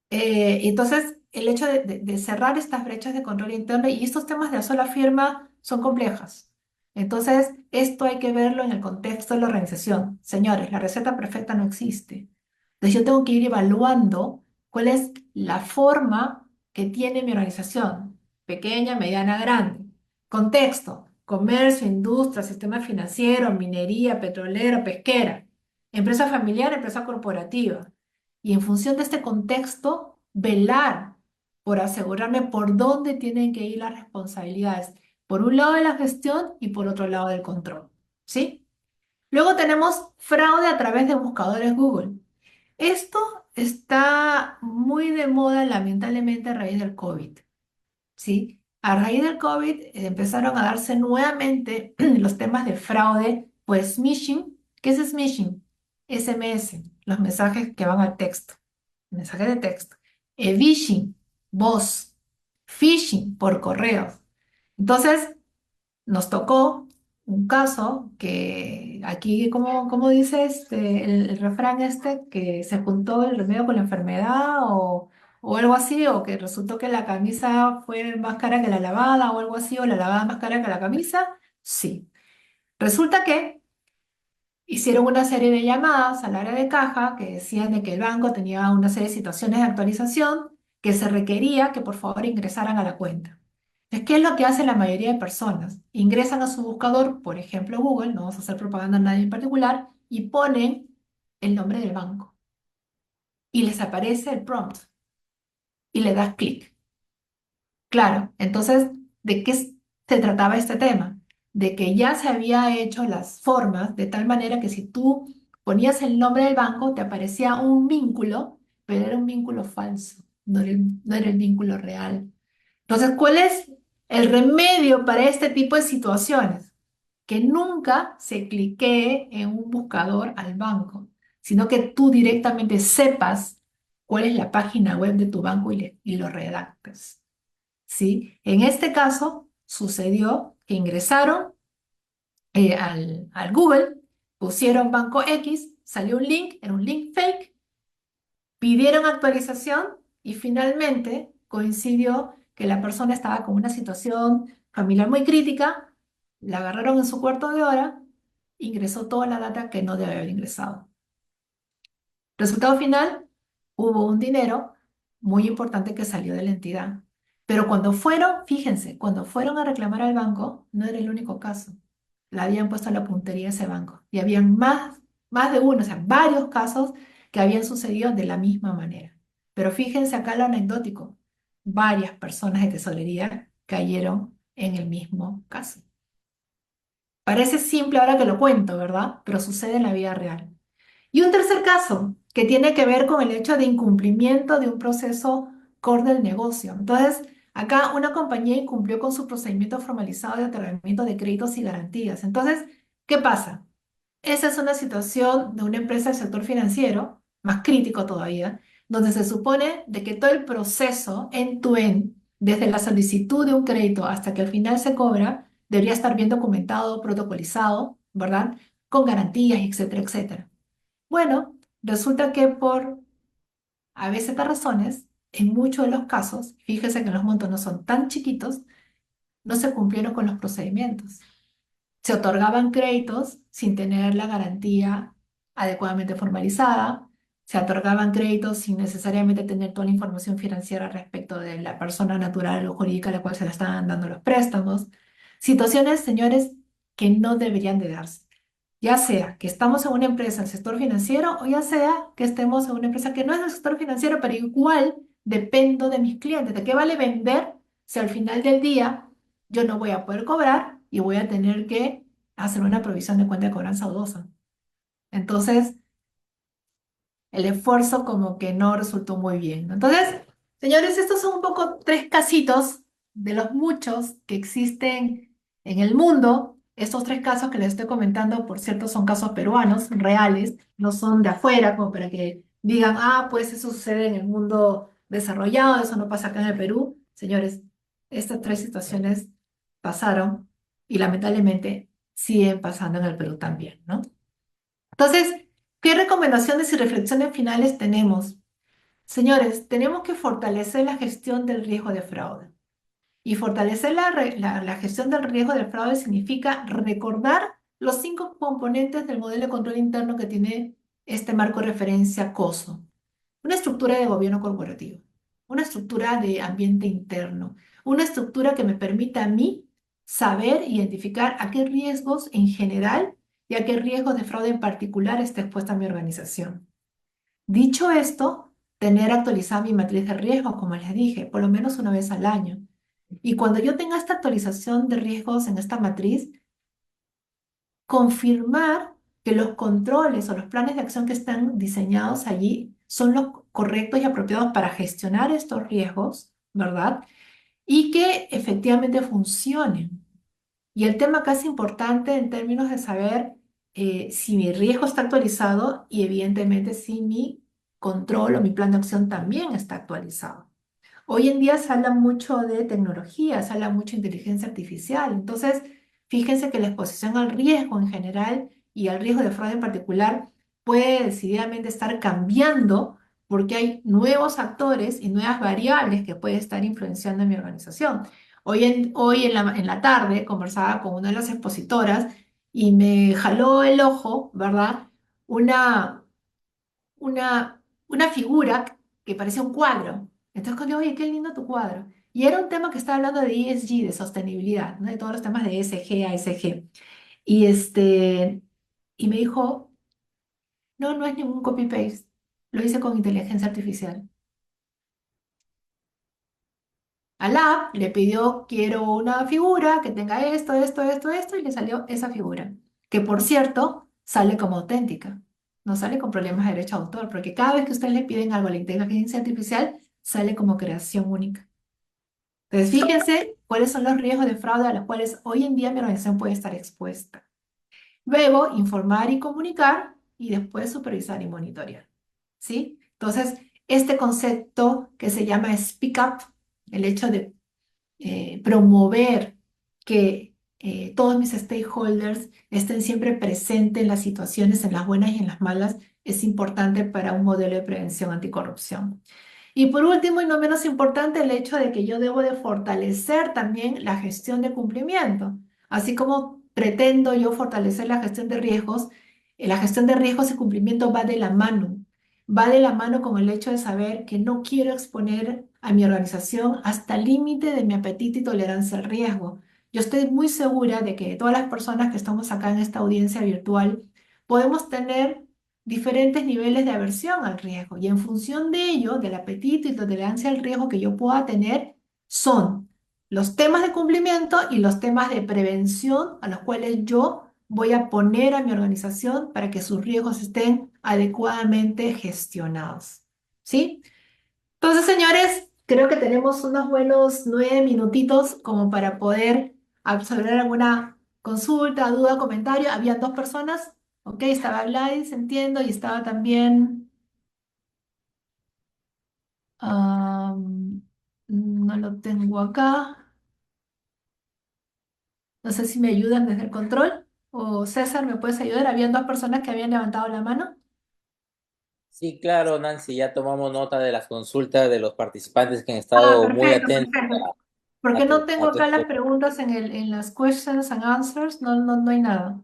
Entonces, el hecho de cerrar estas brechas de control interno y estos temas de a sola firma son complejos. Entonces, esto hay que verlo en el contexto de la organización. Señores, la receta perfecta no existe. Entonces, yo tengo que ir evaluando cuál es la forma que tiene mi organización, pequeña, mediana, grande. Contexto, comercio, industria, sistema financiero, minería, petrolera, pesquera, empresa familiar, empresa corporativa. Y en función de este contexto, velar por asegurarme por dónde tienen que ir las responsabilidades. Por un lado de la gestión y por otro lado del control. ¿Sí? Luego tenemos fraude a través de buscadores Google. Esto está muy de moda, lamentablemente, a raíz del COVID. ¿Sí? A raíz del COVID empezaron a darse nuevamente los temas de fraude por smishing. ¿Qué es smishing? SMS, los mensajes que van al texto, mensajes de texto. Vishing, voz. Phishing, por correos. Entonces, nos tocó un caso que aquí, como dice el refrán que se juntó el remedio con la enfermedad, o o algo así, o que resultó que la camisa fue más cara que la lavada o algo así, o la lavada más cara que la camisa, sí. Resulta que hicieron una serie de llamadas al área de caja que decían de que el banco tenía una serie de situaciones de actualización que se requería que por favor ingresaran a la cuenta. Entonces, ¿qué es lo que hace la mayoría de personas? Ingresan a su buscador, por ejemplo Google, no vamos a hacer propaganda a nadie en particular, y ponen el nombre del banco. Y les aparece el prompt y le das clic. Claro, entonces, ¿de qué se trataba este tema? De que ya se había hecho las formas de tal manera que si tú ponías el nombre del banco, te aparecía un vínculo, pero era un vínculo falso, no era el vínculo real. Entonces, ¿cuál es el remedio para este tipo de situaciones? Que nunca se cliquee en un buscador al banco, sino que tú directamente sepas cuál es la página web de tu banco y lo redactes. ¿Sí? En este caso sucedió que ingresaron al Google, pusieron Banco X, salió un link, era un link fake, pidieron actualización y finalmente coincidió que la persona estaba con una situación familiar muy crítica, la agarraron en su cuarto de hora, ingresó toda la data que no debe haber ingresado. Resultado final, hubo un dinero muy importante que salió de la entidad. Pero cuando fueron, fíjense, cuando fueron a reclamar al banco, no era el único caso. La habían puesto la puntería a ese banco. Y habían más de uno, o sea, varios casos que habían sucedido de la misma manera. Pero fíjense acá lo anecdótico. Varias personas de tesorería cayeron en el mismo caso. Parece simple ahora que lo cuento, ¿verdad? Pero sucede en la vida real. Y un tercer caso, que tiene que ver con el hecho de incumplimiento de un proceso core del negocio. Entonces, acá una compañía incumplió con su procedimiento formalizado de otorgamiento de créditos y garantías. Entonces, ¿qué pasa? Esa es una situación de una empresa del sector financiero, más crítico todavía, donde se supone de que todo el proceso end-to-end, desde la solicitud de un crédito hasta que al final se cobra, debería estar bien documentado, protocolizado, ¿verdad? Con garantías, etcétera, etcétera. Bueno, resulta que por a veces razones, en muchos de los casos, fíjese que los montos no son tan chiquitos, no se cumplieron con los procedimientos. Se otorgaban créditos sin tener la garantía adecuadamente formalizada, se otorgaban créditos sin necesariamente tener toda la información financiera respecto de la persona natural o jurídica a la cual se le estaban dando los préstamos. Situaciones, señores, que no deberían de darse. Ya sea que estamos en una empresa del sector financiero o ya sea que estemos en una empresa que no es del sector financiero, pero igual dependo de mis clientes. ¿De qué vale vender si al final del día yo no voy a poder cobrar y voy a tener que hacer una provisión de cuenta de cobranza dudosa? Entonces, el esfuerzo como que no resultó muy bien, ¿no? Entonces, señores, estos son un poco tres casitos de los muchos que existen en el mundo. Estos tres casos que les estoy comentando, por cierto, son casos peruanos, reales, no son de afuera, como para que digan, ah, pues eso sucede en el mundo desarrollado, eso no pasa acá en el Perú. Señores, estas tres situaciones pasaron y lamentablemente siguen pasando en el Perú también, ¿no? Entonces, ¿qué recomendaciones y reflexiones finales tenemos? Señores, tenemos que fortalecer la gestión del riesgo de fraude. Y fortalecer la gestión del riesgo del fraude significa recordar los 5 componentes del modelo de control interno que tiene este marco de referencia COSO. Una estructura de gobierno corporativo, una estructura de ambiente interno, una estructura que me permita a mí saber identificar a qué riesgos en general y a qué riesgos de fraude en particular está expuesta mi organización. Dicho esto, tener actualizada mi matriz de riesgos, como les dije, por lo menos una vez al año. Y cuando yo tenga esta actualización de riesgos en esta matriz, confirmar que los controles o los planes de acción que están diseñados allí son los correctos y apropiados para gestionar estos riesgos, ¿verdad? Y que efectivamente funcionen. Y el tema acá es importante en términos de saber si mi riesgo está actualizado y evidentemente si mi control o mi plan de acción también está actualizado. Hoy en día se habla mucho de tecnología, se habla mucho de inteligencia artificial. Entonces, fíjense que la exposición al riesgo en general y al riesgo de fraude en particular puede decididamente estar cambiando porque hay nuevos actores y nuevas variables que pueden estar influenciando en mi organización. Hoy en la tarde conversaba con una de las expositoras y me jaló el ojo, ¿verdad? Una, una figura que parecía un cuadro. Entonces, cuando oye, qué lindo tu cuadro. Y era un tema que estaba hablando de ESG, de sostenibilidad, ¿no? De todos los temas de ESG, ASG. Y, y me dijo, no, no es ningún copy-paste, lo hice con inteligencia artificial. Al app le pidió, quiero una figura que tenga esto, esto, esto, esto, y le salió esa figura, que por cierto, sale como auténtica, no sale con problemas de derecho de autor, porque cada vez que ustedes le piden algo a la inteligencia artificial, sale como creación única. Entonces, fíjense cuáles son los riesgos de fraude a los cuales hoy en día mi organización puede estar expuesta. Luego, informar y comunicar, y después supervisar y monitorear. ¿Sí? Entonces, este concepto que se llama Speak Up, el hecho de promover que todos mis stakeholders estén siempre presentes en las situaciones, en las buenas y en las malas, es importante para un modelo de prevención anticorrupción. Y por último, y no menos importante, el hecho de que yo debo de fortalecer también la gestión de cumplimiento. Así como pretendo yo fortalecer la gestión de riesgos, la gestión de riesgos y cumplimiento va de la mano. Va de la mano con el hecho de saber que no quiero exponer a mi organización hasta el límite de mi apetito y tolerancia al riesgo. Yo estoy muy segura de que todas las personas que estamos acá en esta audiencia virtual podemos tener diferentes niveles de aversión al riesgo y en función de ello, del apetito y tolerancia al riesgo que yo pueda tener, son los temas de cumplimiento y los temas de prevención a los cuales yo voy a poner a mi organización para que sus riesgos estén adecuadamente gestionados. ¿Sí? Entonces, señores, creo que tenemos unos buenos 9 minutitos como para poder absorber alguna consulta, duda, comentario. Habían dos personas, ok, estaba Gladys, entiendo, y estaba también, no lo tengo acá, no sé si me ayudan desde el control, o César, ¿me puedes ayudar? Habían dos personas que habían levantado la mano. Sí, claro, Nancy, ya tomamos nota de las consultas de los participantes que han Ah, estado muy perfecto, atentos perfecto. Porque no tengo a tu acá las exposición. preguntas en las questions and answers, no hay nada.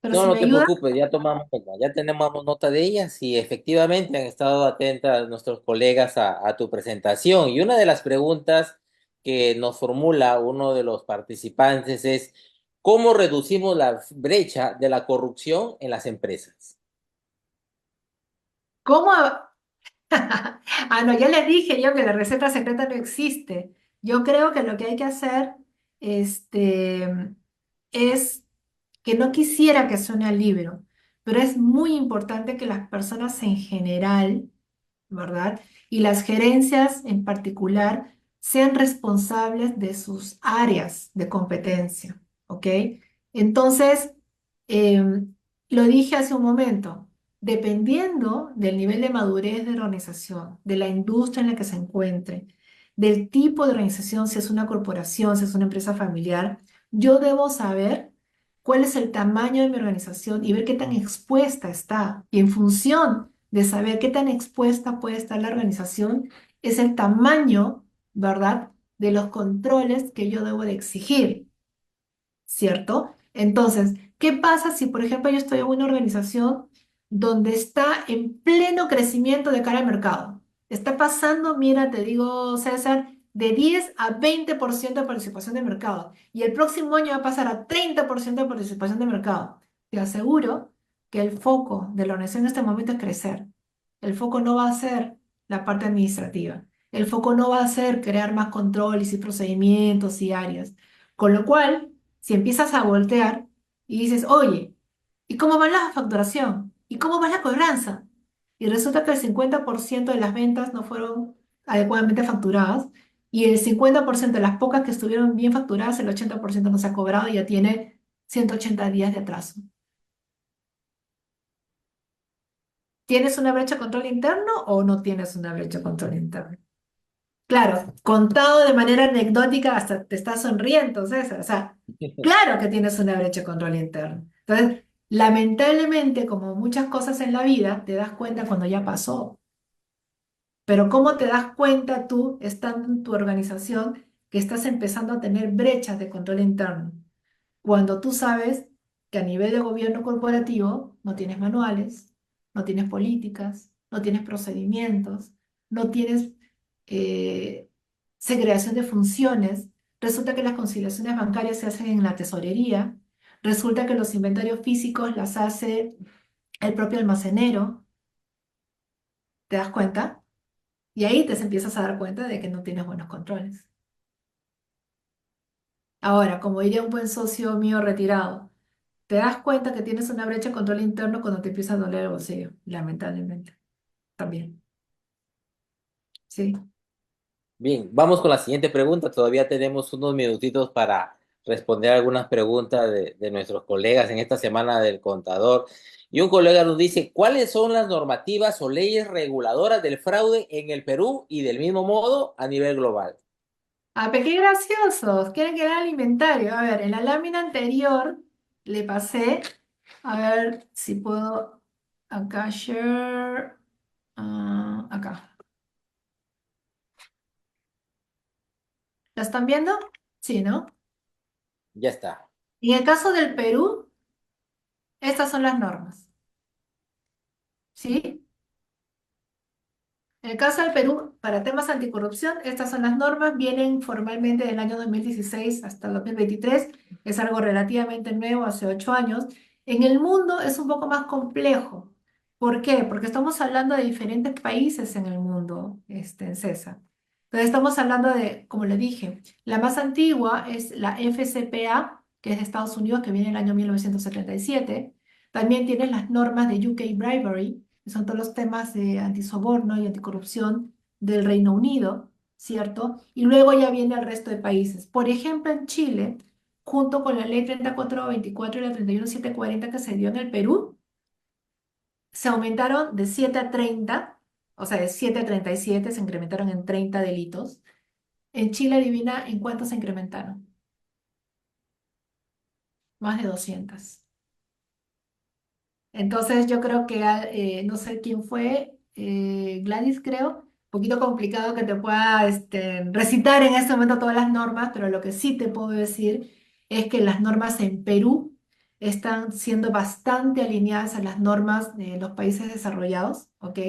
Pero No, si no me te ayuda, preocupes, ya tomamos nota, ya tenemos nota de ellas y efectivamente han estado atentas nuestros colegas a tu presentación. Y una de las preguntas que nos formula uno de los participantes es, ¿cómo reducimos la brecha de la corrupción en las empresas? ¿cómo? Ah, no, ya les dije yo que la receta secreta no existe. Yo creo que lo que hay que hacer, es que no quisiera que suene al libro, pero es muy importante que las personas en general, ¿verdad? Y las gerencias en particular sean responsables de sus áreas de competencia, ¿ok? Entonces, lo dije hace un momento, dependiendo del nivel de madurez de la organización, de la industria en la que se encuentre, del tipo de organización, si es una corporación, si es una empresa familiar, yo debo saber cuál es el tamaño de mi organización y ver qué tan expuesta está. Y en función de saber qué tan expuesta puede estar la organización, es el tamaño, ¿verdad?, de los controles que yo debo de exigir, ¿cierto? Entonces, ¿qué pasa si, por ejemplo, yo estoy en una organización donde está en pleno crecimiento de cara al mercado? Está pasando, mira, te digo, César, de 10 a 20% de participación de mercado. Y el próximo año va a pasar a 30% de participación de mercado. Te aseguro que el foco de la organización en este momento es crecer. El foco no va a ser la parte administrativa. El foco no va a ser crear más controles y procedimientos y áreas. Con lo cual, si empiezas a voltear y dices, oye, ¿y cómo va la facturación? ¿Y cómo va la cobranza? Y resulta que el 50% de las ventas no fueron adecuadamente facturadas y el 50% de las pocas que estuvieron bien facturadas, el 80% no se ha cobrado y ya tiene 180 días de atraso. ¿Tienes una brecha de control interno o no tienes una brecha de control interno? Claro, contado de manera anecdótica hasta te estás sonriendo, César. O sea, claro que tienes una brecha de control interno. Entonces, lamentablemente, como muchas cosas en la vida, te das cuenta cuando ya pasó. Pero ¿cómo te das cuenta tú, estando en tu organización, que estás empezando a tener brechas de control interno? Cuando tú sabes que a nivel de gobierno corporativo no tienes manuales, no tienes políticas, no tienes procedimientos, no tienes eh, segregación de funciones. Resulta que las conciliaciones bancarias se hacen en la tesorería, resulta que los inventarios físicos las hace el propio almacenero, ¿te das cuenta? Y ahí te empiezas a dar cuenta de que no tienes buenos controles. Ahora, como diría un buen socio mío retirado, te das cuenta que tienes una brecha de control interno cuando te empieza a doler el bolsillo, lamentablemente, también. Sí. Bien, vamos con la siguiente pregunta. Todavía tenemos unos minutitos para responder algunas preguntas de nuestros colegas en esta semana del contador. Y un colega nos dice, ¿cuáles son las normativas o leyes reguladoras del fraude en el Perú y del mismo modo a nivel global? Ah, pero qué graciosos. Quieren que lea el inventario. A ver, en la lámina anterior le pasé, a ver si puedo, acá, share, acá. ¿La están viendo? Sí, ¿no? Ya está. En el caso del Perú, estas son las normas. ¿Sí? En el caso del Perú, para temas anticorrupción, estas son las normas, vienen formalmente del año 2016 hasta el 2023, es algo relativamente nuevo, hace 8 años. En el mundo es un poco más complejo. ¿Por qué? Porque estamos hablando de diferentes países en el mundo, en César. Entonces estamos hablando de, como le dije, la más antigua es la FCPA, que es de Estados Unidos, que viene en el año 1977. También tienes las normas de UK Bribery, que son todos los temas de antisoborno y anticorrupción del Reino Unido, ¿cierto? Y luego ya viene el resto de países. Por ejemplo, en Chile, junto con la ley 3424 y la 31740 que se dio en el Perú, se aumentaron de 7 a 30, o sea, de 7 a 37, se incrementaron en 30 delitos. En Chile, adivina en cuánto se incrementaron. Más de 200. Entonces yo creo que, no sé quién fue, Gladys creo, un poquito complicado que te pueda recitar en este momento todas las normas, pero lo que sí te puedo decir es que las normas en Perú están siendo bastante alineadas a las normas de los países desarrollados, ¿ok?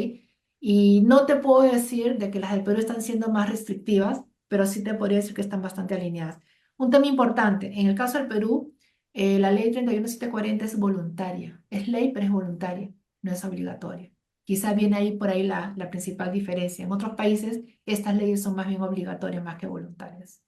Y no te puedo decir de que las del Perú están siendo más restrictivas, pero sí te podría decir que están bastante alineadas. Un tema importante, en el caso del Perú, la ley 31740 es voluntaria. Es ley, pero es voluntaria, no es obligatoria. Quizá viene ahí por ahí la principal diferencia. En otros países, estas leyes son más bien obligatorias más que voluntarias.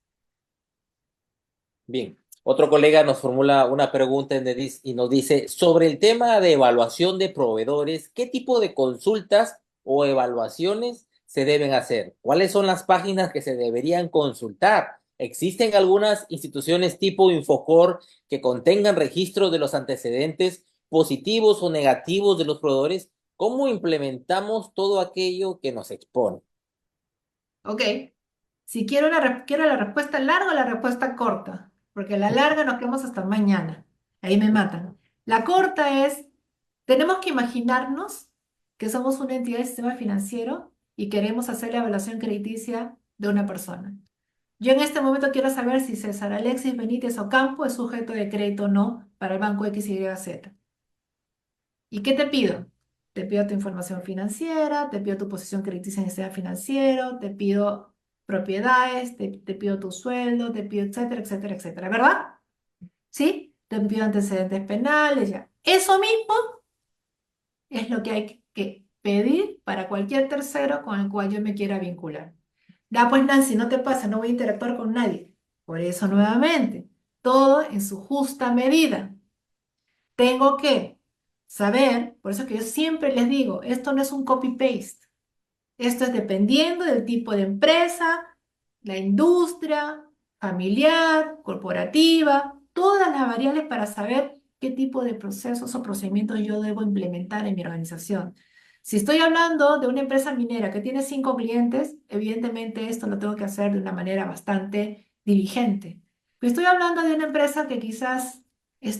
Bien, otro colega nos formula una pregunta y nos dice, sobre el tema de evaluación de proveedores, ¿qué tipo de consultas o evaluaciones se deben hacer? ¿Cuáles son las páginas que se deberían consultar? ¿Existen algunas instituciones tipo Infocor que contengan registros de los antecedentes positivos o negativos de los proveedores? ¿Cómo implementamos todo aquello que nos expone? Ok, si quiero la respuesta larga o la respuesta corta, porque la larga nos quedamos hasta mañana. Ahí me matan. La corta es, tenemos que imaginarnos que somos una entidad del sistema financiero y queremos hacer la evaluación crediticia de una persona. Yo en este momento quiero saber si César Alexis Benítez Ocampo es sujeto de crédito o no para el banco XYZ. ¿Y qué te pido? Te pido tu información financiera, te pido tu posición crediticia en el sistema financiero, te pido propiedades, te pido tu sueldo, te pido etcétera, etcétera, etcétera, ¿verdad? ¿Sí? Te pido antecedentes penales, ya. Eso mismo es lo que hay que pedir para cualquier tercero con el cual yo me quiera vincular. Ya, pues Nancy, no te pasa, no voy a interactuar con nadie. Por eso, nuevamente, todo en su justa medida. Tengo que saber, por eso que yo siempre les digo, esto no es un copy-paste. Esto es dependiendo del tipo de empresa, la industria, familiar, corporativa, todas las variables para saber qué tipo de procesos o procedimientos yo debo implementar en mi organización. Si estoy hablando de una empresa minera que tiene 5 clientes, evidentemente esto lo tengo que hacer de una manera bastante diligente. Pero estoy hablando de una empresa que quizás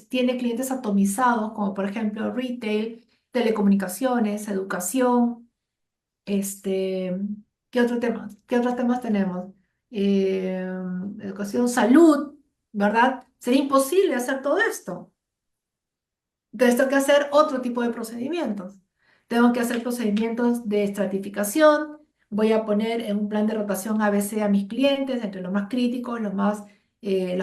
tiene clientes atomizados, como por ejemplo retail, telecomunicaciones, educación, Este, ¿qué otro tema? ¿Qué otros temas tenemos? Eh, Educación, salud, ¿verdad? Sería imposible hacer todo esto. Entonces tengo que hacer otro tipo de procedimientos. Tengo que hacer procedimientos de estratificación. Voy a poner en un plan de rotación ABC a mis clientes, entre los más críticos, los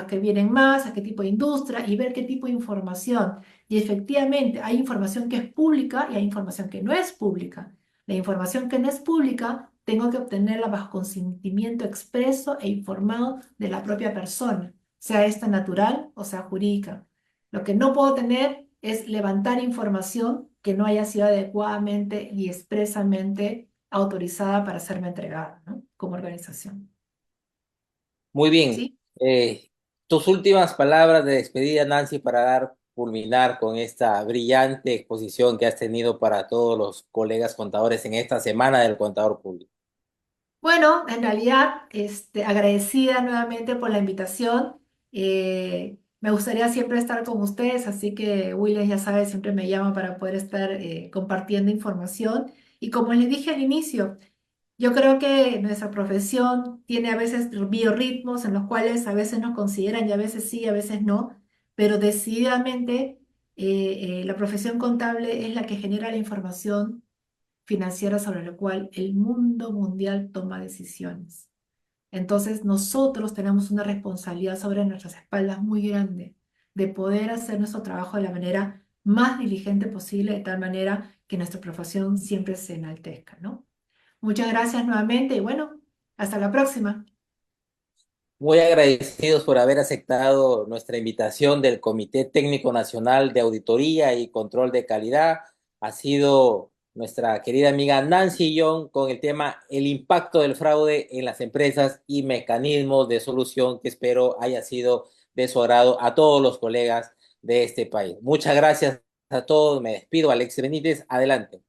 que vienen más, a qué tipo de industria y ver qué tipo de información. Y efectivamente hay información que es pública y hay información que no es pública. La información que no es pública tengo que obtenerla bajo consentimiento expreso e informado de la propia persona, sea esta natural o sea jurídica. Lo que no puedo tener es levantar información que no haya sido adecuadamente y expresamente autorizada para serme entregada, ¿no? Como organización. Muy bien. ¿Sí? Tus últimas palabras de despedida, Nancy, para dar culminar con esta brillante exposición que has tenido para todos los colegas contadores en esta semana del contador público. Bueno, en realidad, agradecida nuevamente por la invitación. Me gustaría siempre estar con ustedes, así que William, ya sabe, siempre me llama para poder estar compartiendo información. Y como les dije al inicio, yo creo que nuestra profesión tiene a veces biorritmos en los cuales a veces nos consideran y a veces sí, a veces no, pero decididamente la profesión contable es la que genera la información financiera sobre la cual el mundo mundial toma decisiones. Entonces nosotros tenemos una responsabilidad sobre nuestras espaldas muy grande de poder hacer nuestro trabajo de la manera más diligente posible, de tal manera que nuestra profesión siempre se enaltezca, ¿no? Muchas gracias nuevamente y bueno, hasta la próxima. Muy agradecidos por haber aceptado nuestra invitación del Comité Técnico Nacional de Auditoría y Control de Calidad. Ha sido nuestra querida amiga Nancy Young con el tema el impacto del fraude en las empresas y mecanismos de solución que espero haya sido de su agrado a todos los colegas de este país. Muchas gracias a todos. Me despido. Alex Benítez, adelante.